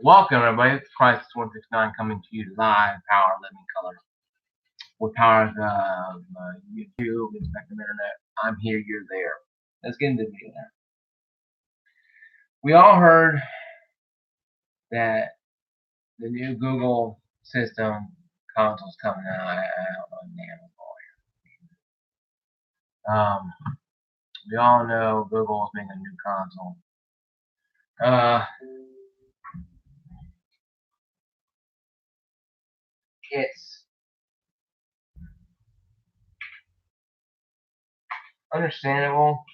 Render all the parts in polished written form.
Welcome, everybody. It's Crisis 169 coming to you live, Power Living Color. With powers of YouTube and Spectrum Internet, I'm here, you're there. Let's get into the video now. We all heard that the new Google system console's coming out on Amazon. We all know Google is making a new console. It's understandable.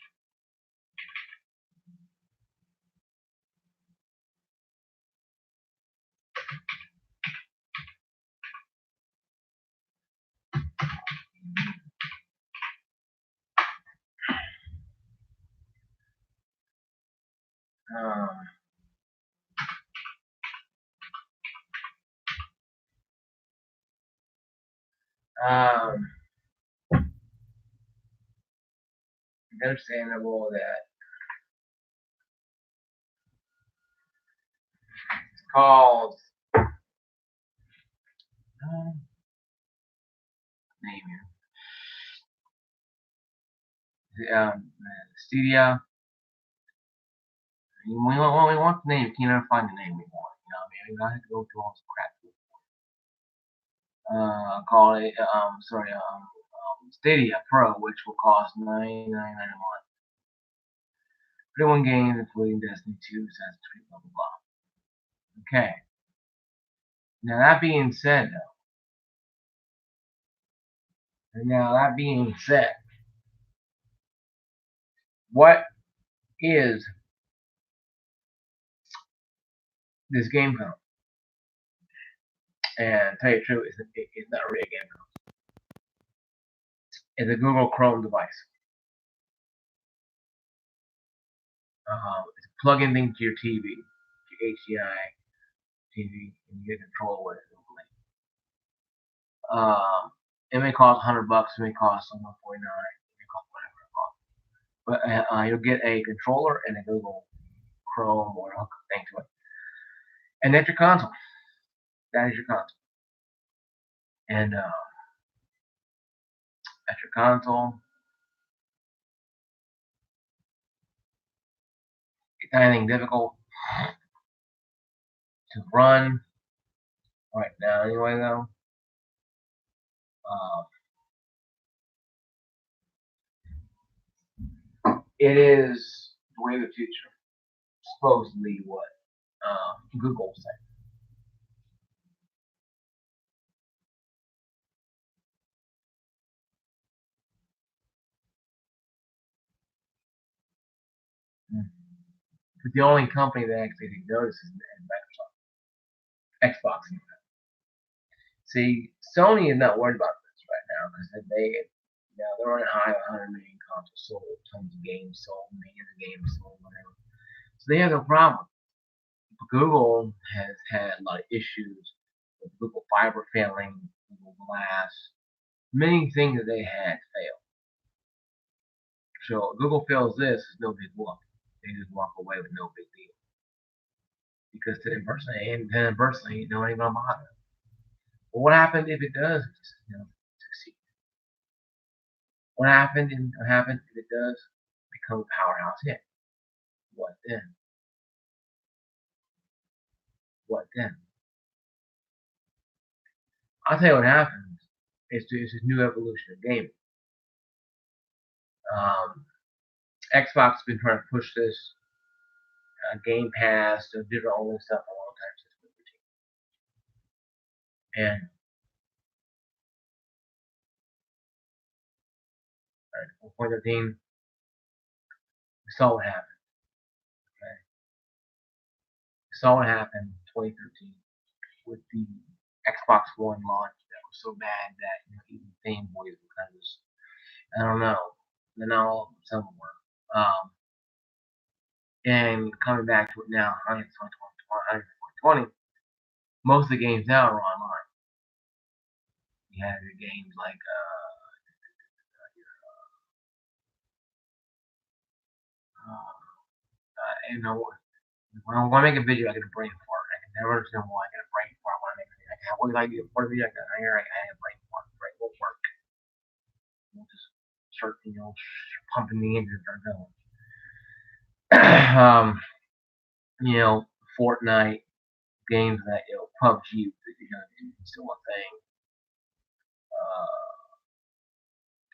It's understandable that it's called name here. Stadia. We want the name. You can't ever find the name we want. You know what I mean? I have to go through all this crap. Call it Stadia Pro, which will cost $9.99 a month. 31 games, including Destiny 2, Assassin's Creed, blah blah blah. Okay. Now that being said, what is this game code? And to tell you the truth, it's not really a game code. It's a Google Chrome device. It's a plug-in thing to your TV, your HDI TV, and you get control with it. It may cost $100, it may cost $149, it may cost whatever it costs. But you'll get a controller and a Google Chrome or hook thing to it. And that's your console. That is your console. And that's your console. It's not anything difficult to run right now anyway though. It is the way of the future. Supposedly what Google said. But the only company that actually notices is Microsoft. Xbox. See, Sony is not worried about this right now because they're on a high of 100 million consoles sold, tons of games sold, millions of games sold, whatever. So they have no problem. But Google has had a lot of issues with Google Fiber failing, Google Glass, many things that they had failed. So Google fails this is no big whoop. They just walk away with no big deal. Because to them personally, no one ain't gonna bother. But what happens if it does, succeed? What happens if it does become a powerhouse hit? What then? What then? I'll tell you what happens. It's this new evolution of gaming. Xbox has been trying to push this Game Pass, different online stuff a long time since. And 4.13, we saw what happened. Okay, we saw what happened in 2013 with the Xbox One launch that was so bad that even fanboys were kind of just, I don't know. Then all some were. And coming back to it now, 2020, most of the games now are online. You have your games like when I make a video, I get a brain fart. I can never understand why I got a brain fart when I make it. I always like to get part of the I got here. I have a brain fart. Brain won't work. We'll just start, pumping the engine and start going. You know, Fortnite games that PUBG is still a thing.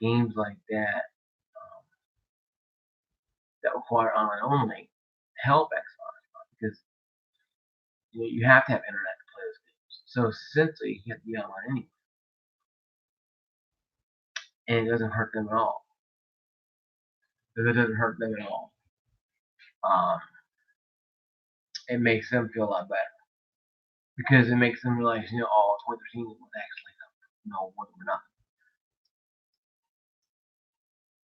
Games like that that require online only help Xbox because you have to have internet to play those games. So essentially, you have to be online anyway, and it doesn't hurt them at all. It doesn't hurt them at all. Um, it makes them feel a lot better because it makes them realize, 2013 was actually more than nothing.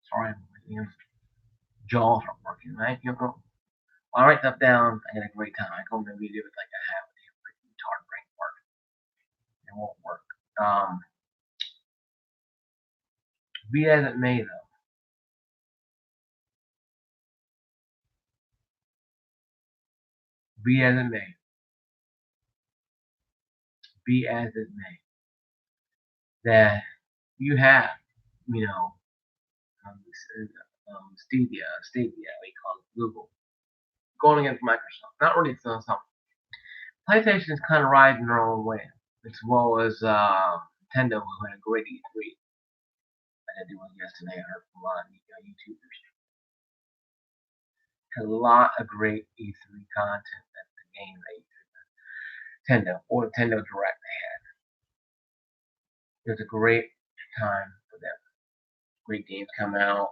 Sorry, my jaws aren't working, right? When I write stuff down, I get a great time. I come to a video with like I have a retard brain work. It won't work. Be as it may, though. Be as it may. Be as it may. That you have, Stadia, we call it Google, going against Microsoft. Not really something. PlayStation is kind of riding their own way, as well as Nintendo, who had a great E3. I did one yesterday. I heard from a lot of YouTubers. Had a lot of great E3 content that the game that Nintendo or Nintendo Direct had. It was a great time for them. Great games coming out.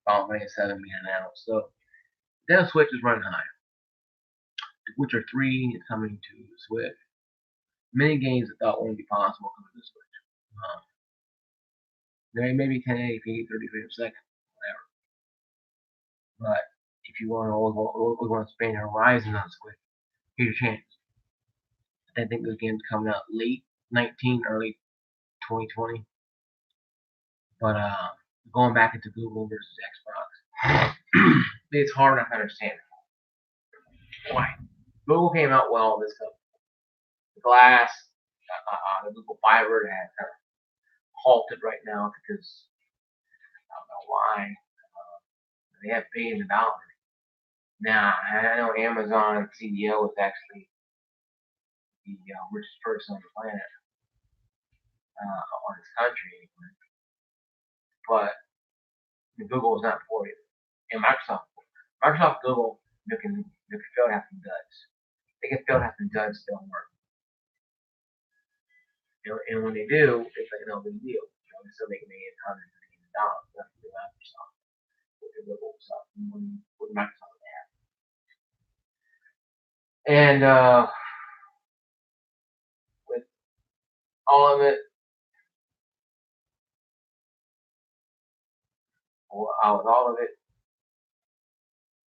Final Fantasy 7 being announced. So Nintendo Switch is running high. Witcher 3 is coming to the Switch. Many games I thought wouldn't be possible coming to the Switch. There may be 1080p, 30 frames a second, whatever. But if you want to expand your horizon on the Switch, here's your chance. I think those games coming out late 19, early 2020. But going back into Google versus Xbox, it's hard enough to understand why. Google came out well this stuff. The Glass, the Google Fiber has kind of halted right now because I don't know why. They have billions of dollars. Now, I know Amazon CEO is actually the richest person on the planet, or this country anyway. But Google is not for you. And Microsoft, Google, they can fail to have some duds. They can fail to have some duds still work. And when they do, it's like no big deal. They're still making hundreds of millions of dollars. That's what Microsoft, with the Google stuff, with Microsoft they have. And with all of it,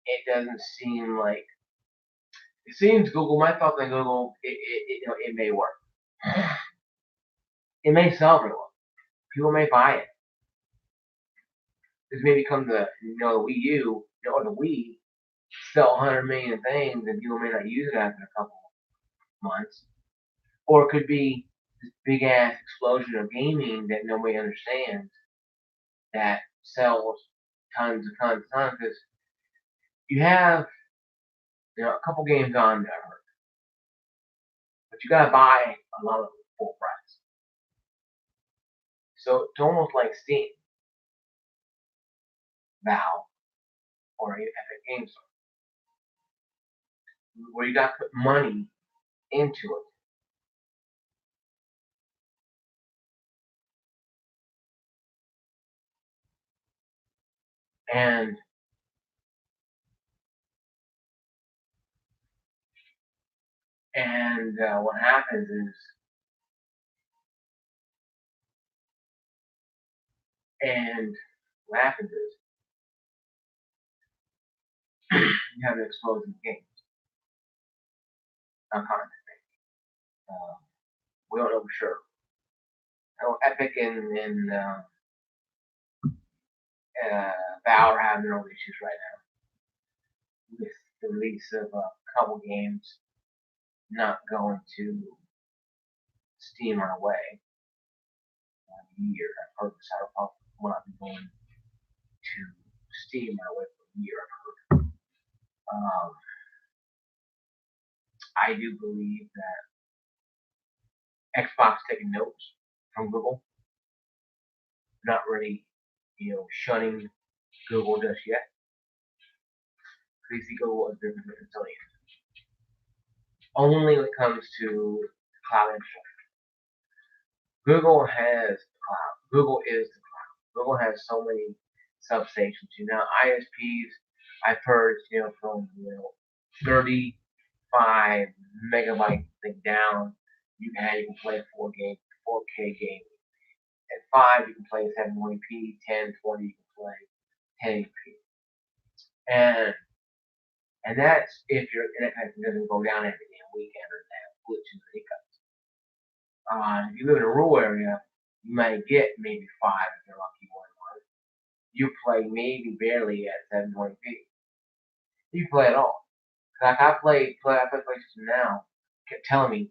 it doesn't seem like it seems Google. My thoughts on Google, it may work. It may sell very well. People may buy it. This may become the the Wii U or the Wii sell 100 million things and people may not use it after a couple months. Or it could be this big ass explosion of gaming that nobody understands that sells tons because you have a couple games on there, but you gotta buy a lot of them full price. So it's almost like Steam, Valve, or Epic Games Store, where you got to put money into it. And what happens is, you have an explosion of games. Not content. We don't know for sure. I know Epic and Valve are having their own issues right now with the release of a couple games. not going to Steam right away a year. I've heard Cyberpunk will not be going to Steam right away for a year. I've heard. I do believe that Xbox taking notes from Google, not really, shunning Google just yet. They see Google as different than Sony. Only when it comes to cloud infrastructure. Google has the cloud. Google is the cloud. Google has so many substations. ISPs, I've heard, from 35 megabyte thing down, you can play 4K games. At 5, you can play 720p. 1020, you can play 1080p. And that's if your internet connection doesn't go down every damn weekend or have glitches or hiccups. If you live in a rural area, you might get maybe 5 if you're lucky one month. You play maybe barely at 720p. You play at all. Like I play PlayStation Now, kept telling me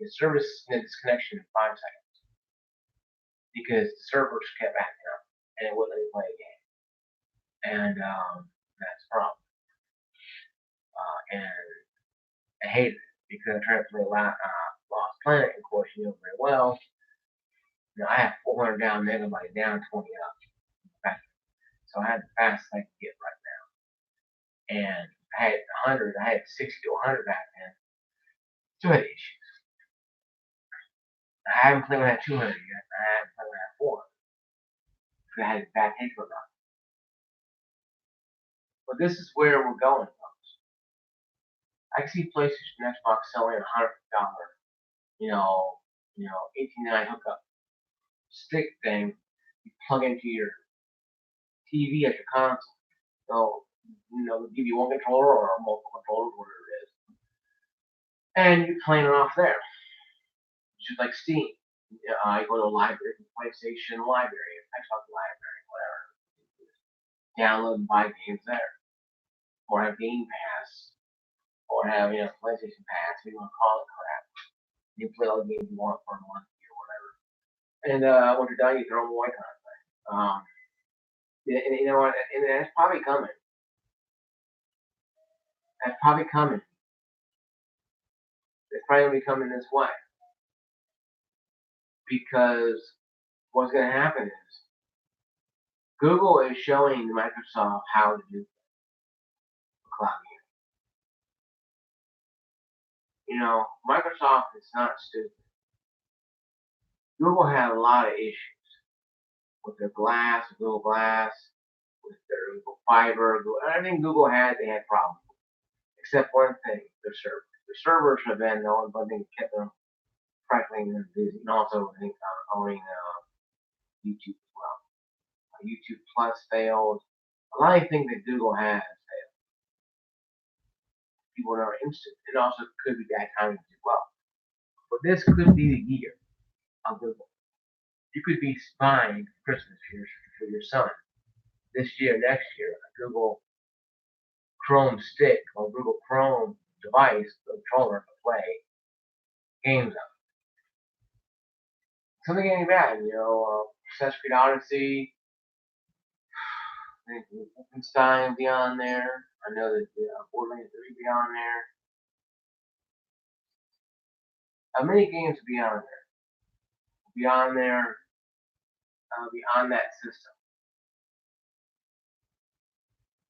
the service disconnection in 5 seconds because the servers kept acting up and it wouldn't let me play a game. And that's the problem. And I hated it because I tried to play Lost Planet, of course, you know very well. I have 400 down megabyte down, 20 up. So I had the fastest I could get right now. And I had 100, I had 60 to 100 back then. Still had issues. I haven't played when I had 200 yet. I haven't played when I had 400. Because I had a bad hit for that. But this is where we're going, folks. I can see PlayStation and Xbox selling $100, $18.99 hookup stick thing you plug into your TV at your console. So, they'll give you one controller or multiple controllers, whatever it is. And you're playing it off there. Just like Steam. You go to a library, PlayStation library, Xbox library, whatever. Download and buy games there. Or have Game Pass. Or have, PlayStation Pass, if you want to call it crap. You play all the games you want for a month or whatever. And when you're done, you throw them away kind of thing. And you know what? And that's probably coming. That's probably coming. It's probably going to be coming this way. Because what's going to happen is Google is showing Microsoft how to do cloud gaming. Microsoft is not stupid. Google had a lot of issues with their Google Glass, with their Google Fiber, everything Google had, they had problems with. Except one thing, their servers. Their servers have been the only one thing that kept them frankly busy, and also I think owning YouTube as well. YouTube Plus failed. A lot of things that Google has failed. People are interested. It also could be bad timing as well. But this could be the year of Google. You could be buying Christmas for your son this year, next year, a Google Chrome stick or Google Chrome device, controller to play games on. Something getting bad, Assassin's Creed Odyssey, I think Wolfenstein will be on there. I know that Borderlands 3 will be on there. How many games will be on there? Will be on there. Be on that system.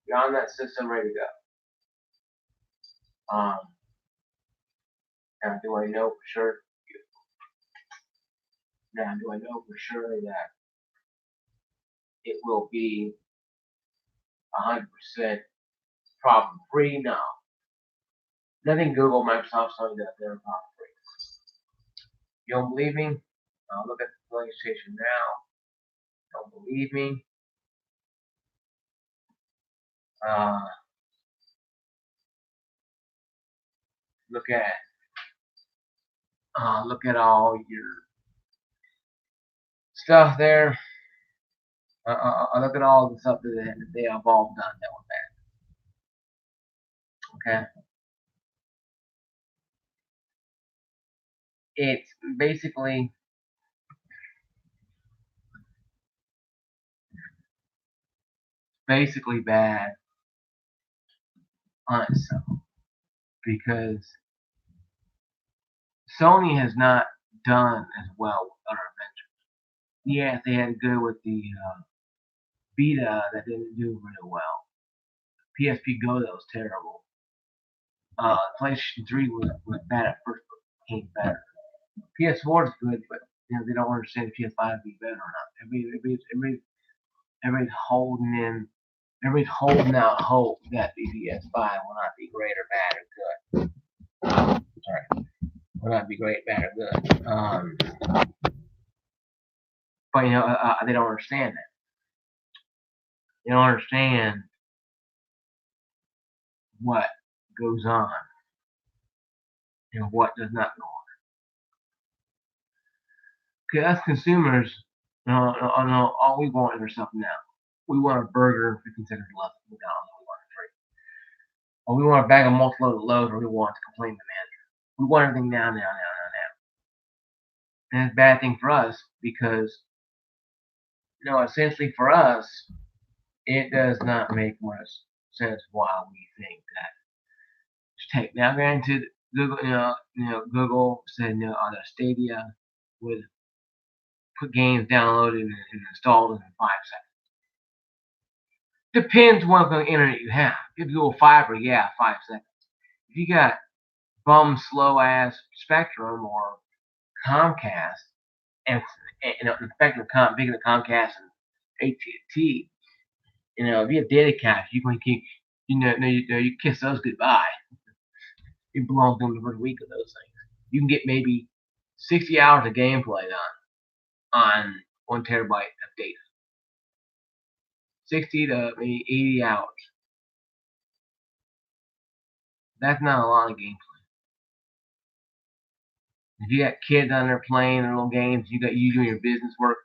Be on that system, ready to go. Now, do I know for sure? Now, do I know for sure that it will be 100% problem free? No. Nothing Google, Microsoft, Sony does, they're problem free. You don't believe me? Look at the PlayStation Now. Don't believe me? Look at all your stuff there. Look at all the stuff that they have all done that were bad. Okay. it's basically bad on itself because Sony has not done as well with other adventures. Yeah, they had to go with the Vita that didn't do really well. PSP Go that was terrible. PlayStation 3 was bad at first, but became better. PS4 is good, but they don't understand if PS5 would be better or not. Everybody's holding in, everybody's holding out hope that the PS5 will not be great or bad or good. Sorry, will not be great, bad or good. But they don't understand that. They don't understand what goes on and what does not go on. Because as consumers, all we want is something now. We want a burger 15 seconds less than McDonald's. We want a drink. Or we want a bag of multi-loaded loads, or we want to complain to the manager. We want everything now. And it's a bad thing for us because, essentially for us, it does not make much sense why we think that. Take now, granted, Google said, on their Stadia would put games downloaded and installed in 5 seconds. Depends what kind of internet you have. If you go fiber, 5 seconds. If you got bum slow ass Spectrum or Comcast, and Spectrum bigger than Comcast and AT&T, if you have data caps, you can keep, you kiss those goodbye. It belongs to them the first week of those things. You can get maybe 60 hours of gameplay on 1 terabyte of data. 60 to maybe 80 hours. That's not a lot of gameplay. If you got kids on there playing their little games, you doing your business work,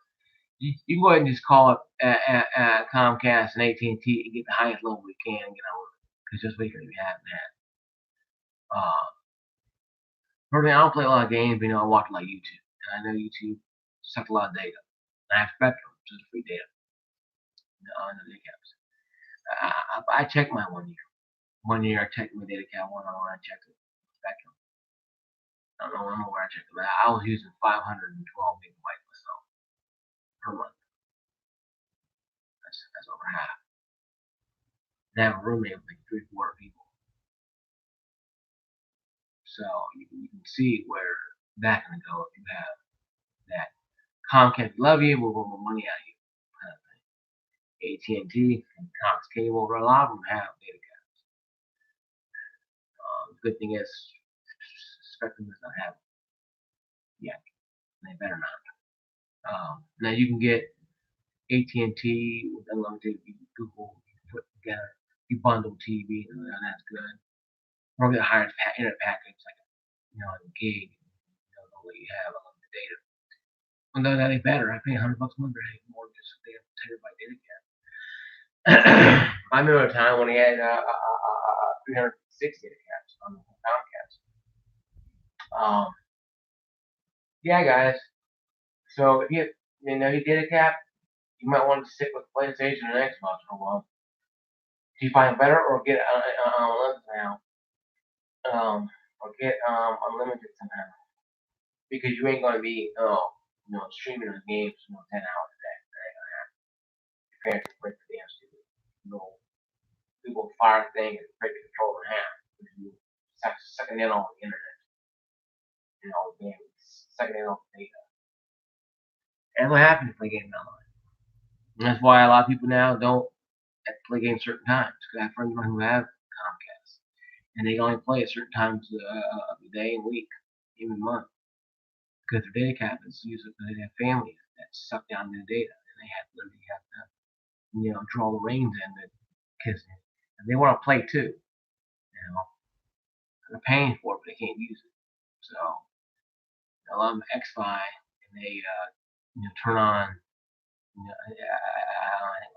you can go ahead and just call up Comcast and AT&T and get the highest level you can and get over it. Because just wait for you have that. Personally, I don't play a lot of games, but I watch a lot of YouTube. And I know YouTube sucks a lot of data. I have Spectrum, which is free data. On the data caps. I check my 1 year. 1 year I checked my data cap, 1 hour I checked it. Spectrum. I don't know where I checked it, but I was using 512 megabytes myself per month. That's over half. And I have a roommate with like 3-4 people. So you can see where that's gonna go if you have that. Comcast love you, we'll more money out of you. Kind of thing. AT&T and Cox Cable, a lot of them have data caps. The good thing is Spectrum does not have it yet. They better not. Now you can get AT&T with unlimited. Google put together. You bundle TV, and that's good. Probably the highest internet package, like a gig. The way you have unlimited data. Although that ain't better. I pay $100 a month or more just to have 10 data cap. I remember a time when he had 360 data caps on the Comcast. Yeah, guys. So if you data cap, you might want to stick with PlayStation and Xbox for a while. Do you find it better, or get unlimited now? Or get unlimited somehow, because you ain't gonna be streaming those games 10 hours a day. That ain't gonna happen. Your parents will break the damn stupid Google Fire thing and break the controller in half because you sucking in all the internet and all the games, sucking in all the data. And what happens if they play games online? And that's why a lot of people now don't play games certain times. Because I have friends of mine who have Comcast, and they only play at certain times of the day and week, even month, because their data cap is used because they have families that suck down their data, and they literally have to, draw the reins in because they want to play too. They're paying for it, but they can't use it. So a lot of them X-Fi, and they turn on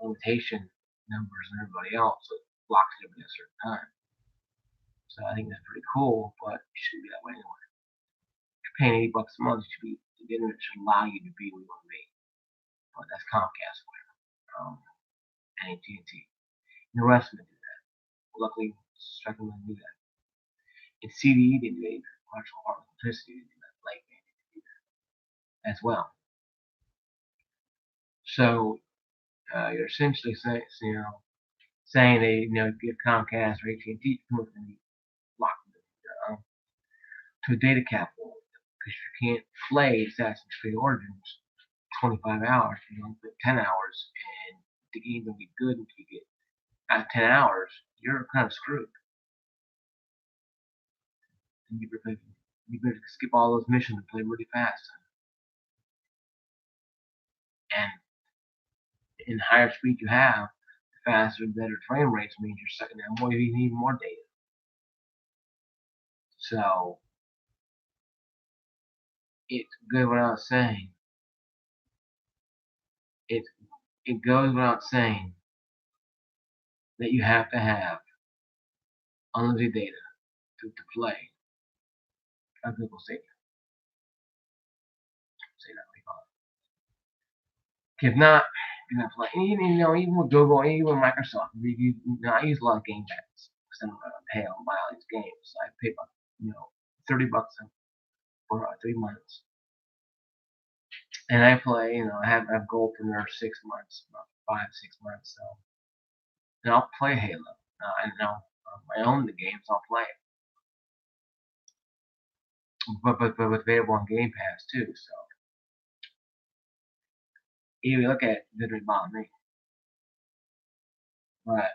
limitation numbers and everybody else, so it blocks it at a certain time. So I think that's pretty cool, but it shouldn't be that way anyway. Paying $80 a month should be the internet should allow you to be where you want to be. But that's Comcast, and AT&T. And the rest of them do that. Luckily, Spectrum doesn't do that. And CDE didn't do either. Commercial Electricity didn't do that. Lightning didn't do that as well. So you're essentially saying they give Comcast or AT&T to lock to a data cap because you can't play Assassin's Creed Origins 25 hours. You only put 10 hours, and the game will be good until you get at 10 hours. You're kind of screwed. And you better skip all those missions and play really fast. And in the higher speed you have, the faster and better frame rates means you're sucking down more. You need more data. So it's good without saying. It goes without saying that you have to have unlimited data to play a Google Stadia. Say that we call it. If not, you're not playing. Even with Google, even with Microsoft, I use a lot of game pads. I'm pay on buy all these games. I pay about $30 for 3 months. And I play, I have gold for there 6 months, about 5, 6 months. So, and I'll play Halo. And now I own the game, so I'll play it. But available on Game Pass too. So, if you look at it, it doesn't really bother me. But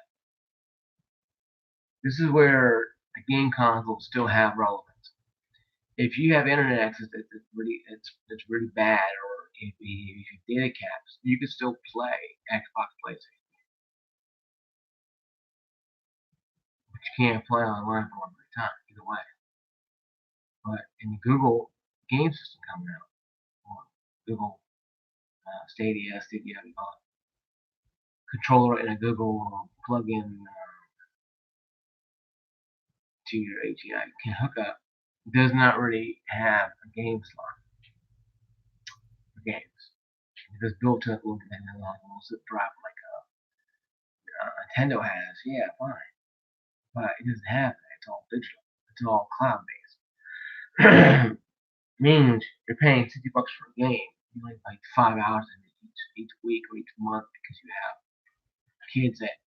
this is where the game consoles still have relevance. If you have internet access that's really bad, or if you have data caps, you can still play Xbox, PlayStation. But you can't play online for a long time, either way. But in the Google game system coming out, or Google Stadia, controller and a Google plug-in to your HDMI can hook up, does not really have a game slot for games. Because built-in look at that will zip drive like Nintendo has, yeah, fine. But it doesn't have that. It's all digital. It's all cloud-based. Means you're paying $60 for a game. You only like 5 hours in it each week or each month because you have kids that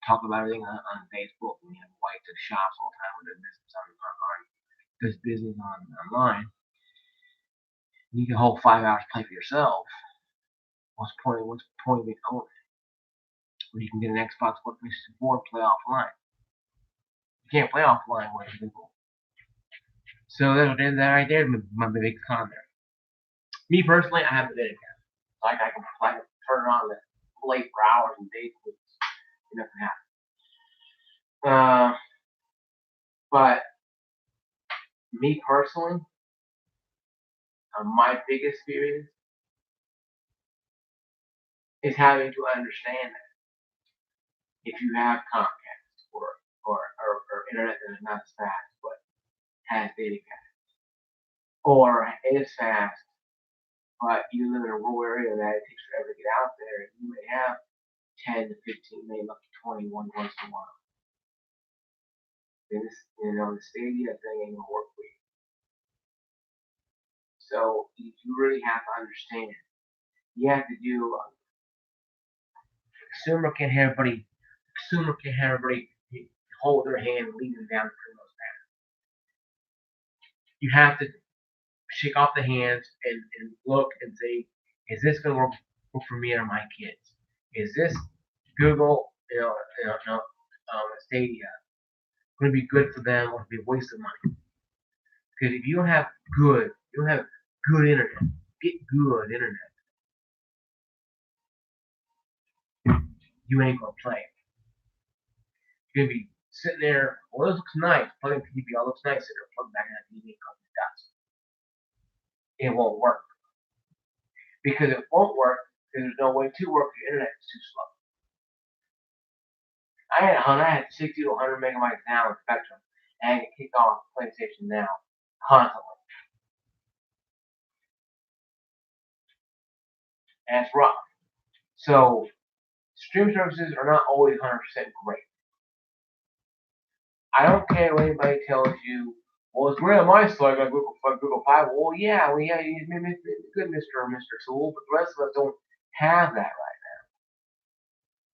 talk about everything on Facebook, and you have whites at shops all the time with their business online. You can hold 5 hours to play for yourself. What's the point of it owning it? Or you can get an Xbox 4 play offline. You can't play offline with Google. So that right there is my big con there. Me personally, I have a data cap. Like I can turn it on and play for hours and days, nothing happens. But me personally, my biggest fear is having to understand that if you have Comcast or internet that is not as fast but has data caps, or is fast but you live in a rural area that it takes forever to get out there, and you may have 10 to 15, maybe up to 21 once in a while. Then the Stadia thing ain't gonna work for you. So you really have to understand. You have to do. Consumer can't have everybody hold their hand and lead them down the criminal's path. You have to shake off the hands and look and say, is this going to work for me or my kids? Is this Google, Stadia going to be good for them, or be a waste of money? Because if you don't have good internet, get good internet, you ain't gonna play it. You're gonna be sitting there. Well, this looks nice. Plugging TV all looks nice. Sitting there, plug back in that TV, cause it does. It won't work because it won't work because there's no way to work. Your internet is too slow. I had 60 to 100 megabytes now in Spectrum, and I can kick off PlayStation Now constantly. and it's rough. So stream services are not always 100% great. I don't care what anybody tells you. Well, it's great on my side. I got Google Five. Well, yeah, he's good, Mr. Tool, but the rest of us don't have that right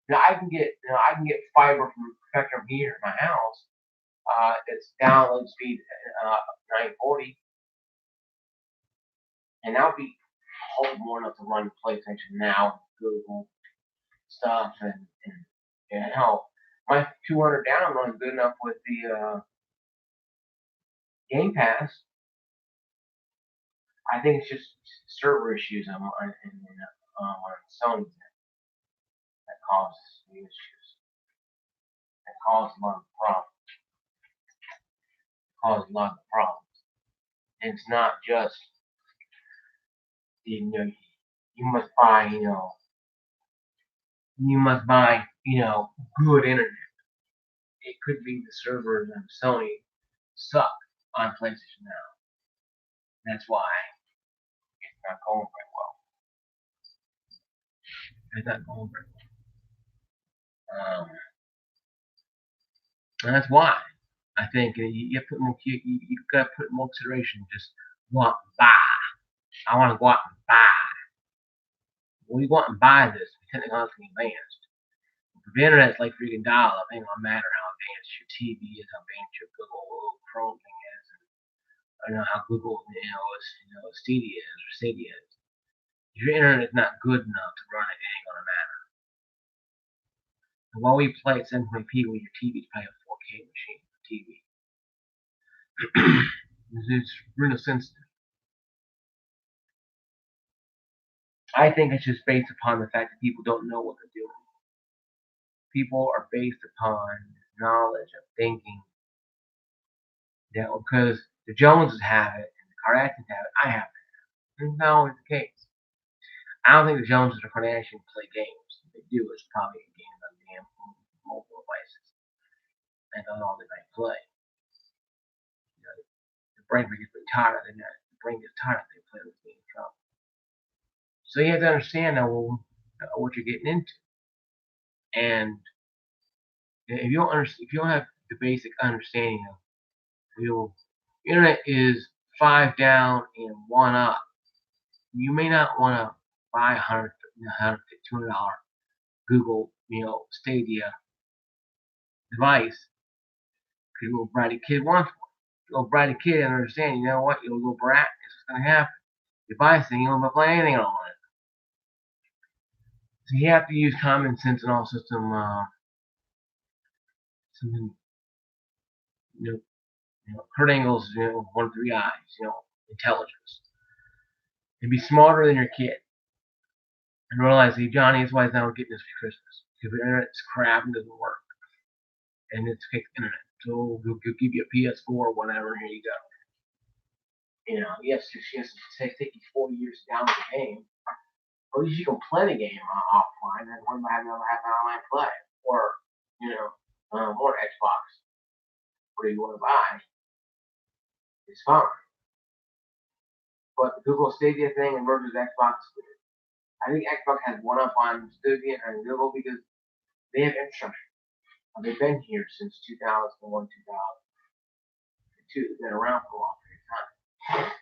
now. I can get fiber from Spectrum here in my house. It's download speed 940, and that would be more enough to run PlayStation Now, Google stuff, and hell, my 200 down runs good enough with the Game Pass. I think it's just server issues on Sony's end that causes the issues. That causes a lot of problems. Causes a lot of problems. And it's not just you must buy good internet. It could be the servers of Sony suck on PlayStation Now. That's why it's not going very well. It's not going very well. And that's why I think you gotta put more consideration. Just go out and buy. I want to go out and buy. Well, you go out and buy this, technologically advanced. If the internet's like freaking dial-up, it don't matter how advanced your TV is, how advanced your Google Chrome thing is, and how Google Stadia is. If your internet is not good enough to run it, it ain't gonna matter. And while we play at 720p, when your TV is probably a 4K machine TV. It's really sensitive. I think it's just based upon the fact that people don't know what they're doing. People are based upon knowledge of thinking that because the Joneses have it and the Kardashians have it, I have it. It's not always the case. I don't think the Joneses or Kardashians play games. If they do, it's probably a game on damn mobile devices. That's all they might play. The brain gets tired of it. The brain gets tired of it. They play this game in trouble. So you have to understand what you're getting into. And if you don't have the basic understanding of internet is 5 down and 1 up, you may not want to buy $100, $200 Google, Stadia device because your little bratty kid wants one. Your little bratty kid doesn't understand. You know what? Your little brat, this is going to happen. You buy this thing, you don't play anything on it. So you have to use common sense and also something, Kurt Angle's, 1 3 eyes, intelligence. And be smarter than your kid. And realize, hey, Johnny, that's why he's not getting this for Christmas. Because the internet's crap and doesn't work. And it's fixed internet. So he'll give you a PS4 or whatever, and here you go. Yes, she has to take you 4 years to download the game. Or at least you can play the game offline and one might have online play. Or, or Xbox. Whatever you want to buy. It's fine. But the Google Stadia thing and versus Xbox, I think Xbox has one up on Stadia and Google because they have infrastructure. They've been here since 2001, 2002. They've been around for a long period of time.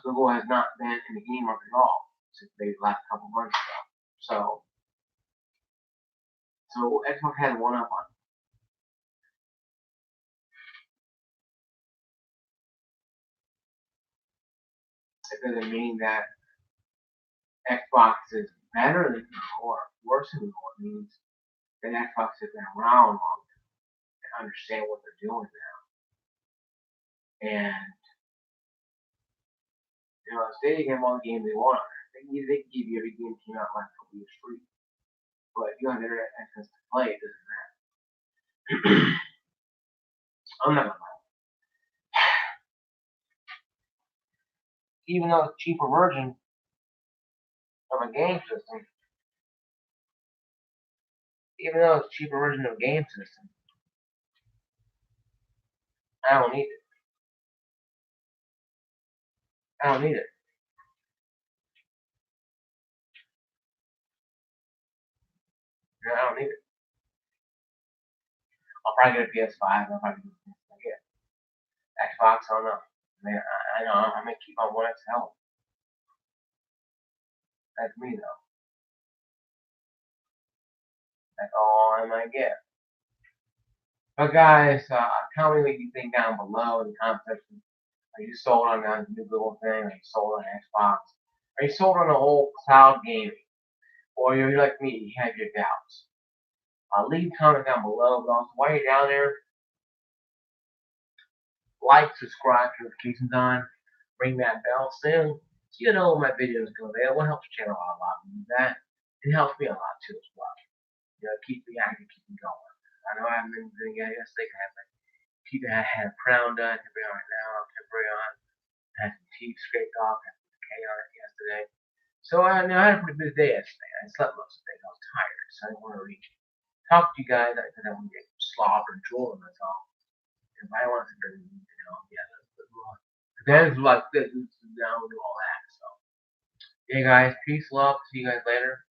Google has not been in the game market at all since maybe the last couple months ago. So Xbox had one up on it. It doesn't mean that Xbox is better than Google or worse than Google. It means that Xbox has been around longer and understand what they're doing now. And Stadia can have all the games they want. They can give you every game that came out last couple years free. But if you have internet access to play, it doesn't matter. I'm not gonna lie. Even though it's a cheaper version of a game system, I don't need it. I don't need it. I'll probably get a PS5. I'll probably get Xbox. I don't know. I know I'm gonna keep on One XL. That's me though. That's all I might get. But guys, tell me what you think down below in the comment section. Are you sold on the new Google thing? Are you sold on Xbox? Are you sold on the whole cloud gaming? Or you're like me, you have your doubts? Leave a comment down below. But also, while you're down there, like, subscribe, notifications on, ring that bell soon, so you know when my videos go there. It helps the channel out a lot. That it helps me a lot too as well. Keep me active, keep me going. I know I haven't been doing it yesterday. I had a crown done, temporary on it now, temporary on. Had some teeth scraped off, had some decay on it yesterday. So I had a pretty busy day yesterday. I slept most of the day. I was tired, so I didn't want to talk to you guys. I didn't want to get slobber and drool, that's all. If I want to, Events like this, now we do all that. So, yeah, guys, peace, love. See you guys later.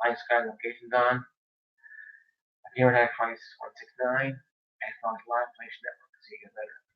Like, subscribe, notifications on. Gamer Tag 169, Xbox Live, PlayStation Network. See you guys later.